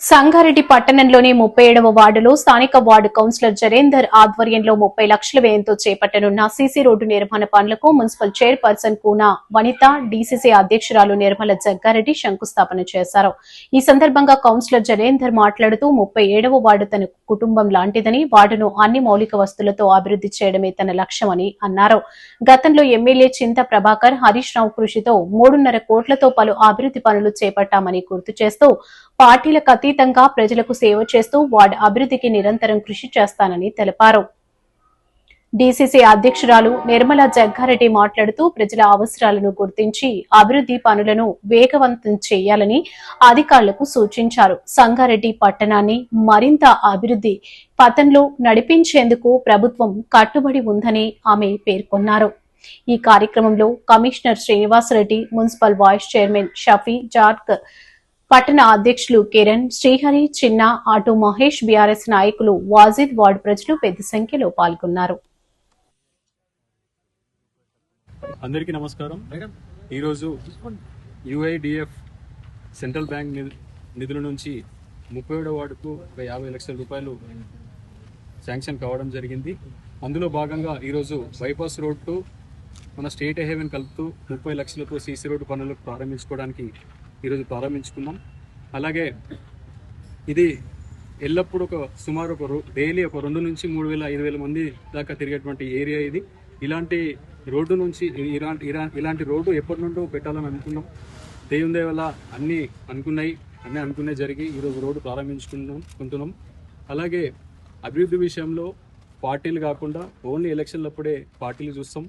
సంగారెడ్డి పట్టణంలోని 37వ వార్డులో స్థానిక వార్డు కౌన్సిలర్ జరేందర్ ఆధ్వర్యంలో 30 లక్షల వ్యయంతో చేపట్టనున్న సీసీ రోడ్డు నిర్మాణ పనులకు మున్సిపల్ చైర్పర్సన్ కూన వనిత, డీసీసీ అధ్యక్షురాలు నిర్మల జగ్గారెడ్డి శంకుస్థాపన చేశారు. ఈ సందర్భంగా కౌన్సిలర్ జరేందర్ మాట్లాడుతూ 37వ వార్డు తన కుటుంబం లాంటిదని, వార్డును అన్ని మౌలిక వస్తువులతో అభివృద్ధి చేయడమే తన లక్ష్యమని అన్నారు. గతంలో ఎమ్మెల్యే చింత ప్రభాకర్, హరీష్ రావు కృషితో 3.5 కోట్లతో పలు అభివృద్ధి పనులు చేపట్టామని గుర్తు చేస్తూ పార్టీలకు అతీతంగా ప్రజలకు సేవ చేస్తూ వార్డు అభివృద్ధికి నిరంతరం కృషి చేస్తానని తెలిపారు. డీసీసీ అధ్యక్షురాలు నిర్మల జగ్గారెడ్డి మాట్లాడుతూ ప్రజల అవసరాలను గుర్తించి అభివృద్ధి పనులను వేగవంతం చేయాలని అధికారులకు సూచించారు. సంగారెడ్డి పట్టణాన్ని మరింత అభివృద్ధి పథంలో నడిపించేందుకు ప్రభుత్వం కట్టుబడి ఉందని ఆమె పేర్కొన్నారు. ఈ కార్యక్రమంలో commissioner Srinivasa Reddy, municipal vice chairman Shafi జార్క్, పట్టణ అధ్యక్షులు కిరణ్, శ్రీహరి, చిన్న, ఆటో మహేష్, బీఆర్ఎస్ నాయకులు వాజిద్, వార్డు ప్రజలు పెద్ద సంఖ్యలో పాల్గొన్నారు. అందరికీ నమస్కారం. ఈరోజు యుఐడిఎఫ్ సెంట్రల్ బ్యాంక్ నిధుల నుంచి 37వ వార్డుకు 50 లక్షల రూపాయలు శాంక్షన్ కావడం జరిగింది. అందులో భాగంగా ఈరోజు బైపాస్ రోడ్ టు మన స్టేట్ హైవేని కలుపుతూ 30 లక్షలతో సీసీ రోడ్డు పనులు ప్రారంభించుకోవడానికి ఈరోజు ప్రారంభించుకున్నాం. అలాగే ఇది ఎల్లప్పుడూ సుమారు డైలీ 2 నుంచి 3,000-5,000 మంది దాకా తిరిగేటువంటి ఏరియా ఇది. ఇలాంటి రోడ్డు నుంచి ఇలాంటి రోడ్డు ఎప్పటి నుండో పెట్టాలని అనుకున్నాం. దేవుని దయ వల్ల అన్నీ అనుకునే జరిగి ఈరోజు రోడ్డు ప్రారంభించుకుంటున్నాం. అలాగే అభివృద్ధి విషయంలో పార్టీలు కాకుండా ఓన్లీ ఎలక్షన్లప్పుడే పార్టీలు చూస్తాం.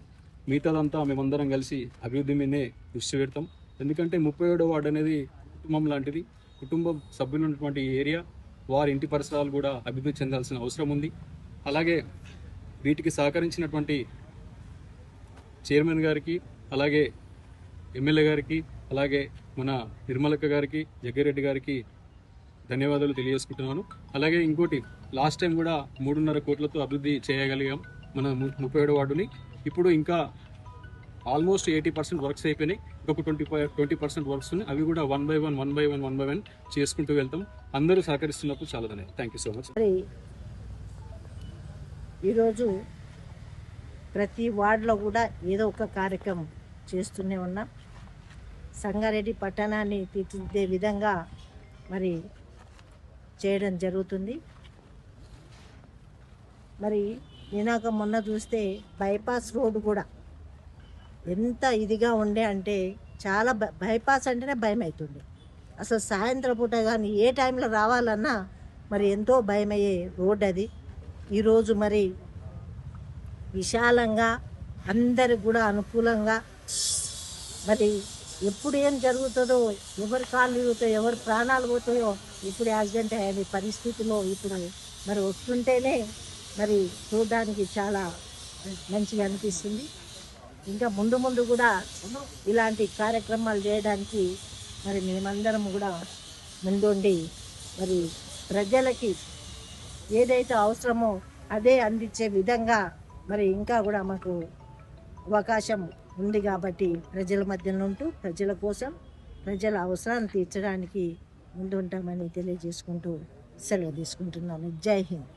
మిగతాదంతా మేమందరం కలిసి అభివృద్ధి మీదనే దృష్టి పెడతాం. ఎందుకంటే 37వ వార్డు అనేది కుటుంబం లాంటిది. కుటుంబం సభ్యులు ఉన్నటువంటి ఏరియా, వారి ఇంటి పరిసరాలు కూడా అభివృద్ధి చెందాల్సిన అవసరం ఉంది. అలాగే వీటికి సహకరించినటువంటి చైర్మన్ గారికి, అలాగే ఎమ్మెల్యే గారికి, అలాగే మన నిర్మలక్క గారికి, జగ్గారెడ్డి గారికి ధన్యవాదాలు తెలియజేసుకుంటున్నాను. అలాగే ఇంకోటి, లాస్ట్ టైం కూడా 3.5 కోట్లతో అభివృద్ధి చేయగలిగాం మన 37వ వార్డుని. ఇప్పుడు ఇంకా ఆల్మోస్ట్ 80% వర్క్స్ అయిపోయినాయి. ఇంకొక 20% వర్క్స్ ఉన్నాయి. అవి కూడా వన్ బై వన్ చేసుకుంటూ వెళ్తాం. అందరూ సహకరిస్తున్నప్పుడు చాలా ధన్యవాదాలు. Thank you so much. ఈరోజు ప్రతి వార్డులో కూడా ఏదో ఒక కార్యక్రమం చేస్తూనే ఉన్నాం. సంగారెడ్డి పట్టణాన్ని తీర్చిదిద్దే విధంగా మరి చేయడం జరుగుతుంది. మరి నినాక మొన్న చూస్తే బైపాస్ రోడ్డు కూడా ఎంత ఇదిగా ఉండే అంటే చాలా బైపాస్ అంటేనే భయం అవుతుంది. అసలు సాయంత్రం పూట కానీ ఏ టైంలో రావాలన్నా మరి ఎంతో భయమయ్యే రోడ్ అది. ఈరోజు మరి విశాలంగా అందరికి కూడా అనుకూలంగా, మరి ఎప్పుడు ఏం జరుగుతుందో, ఎవరి కాళ్ళు ఇరుగుతాయో, ఎవరి ప్రాణాలు పోతాయో, ఇప్పుడు యాక్సిడెంట్ అయ్యే పరిస్థితిలో ఇప్పుడు మరి వస్తుంటేనే మరి చూడడానికి చాలా మంచిగా అనిపిస్తుంది. ఇంకా ముందు కూడా ఇలాంటి కార్యక్రమాలు చేయడానికి మరి మేమందరం కూడా ముందుండి మరి ప్రజలకి ఏదైతే అవసరమో అదే అందించే విధంగా మరి ఇంకా కూడా మాకు అవకాశం ఉంది. కాబట్టి ప్రజల మధ్యలో ఉంటూ ప్రజల కోసం, ప్రజల అవసరాన్ని తీర్చడానికి ముందుంటామని తెలియజేసుకుంటూ సెలవు తీసుకుంటున్నాను. జై హింద్.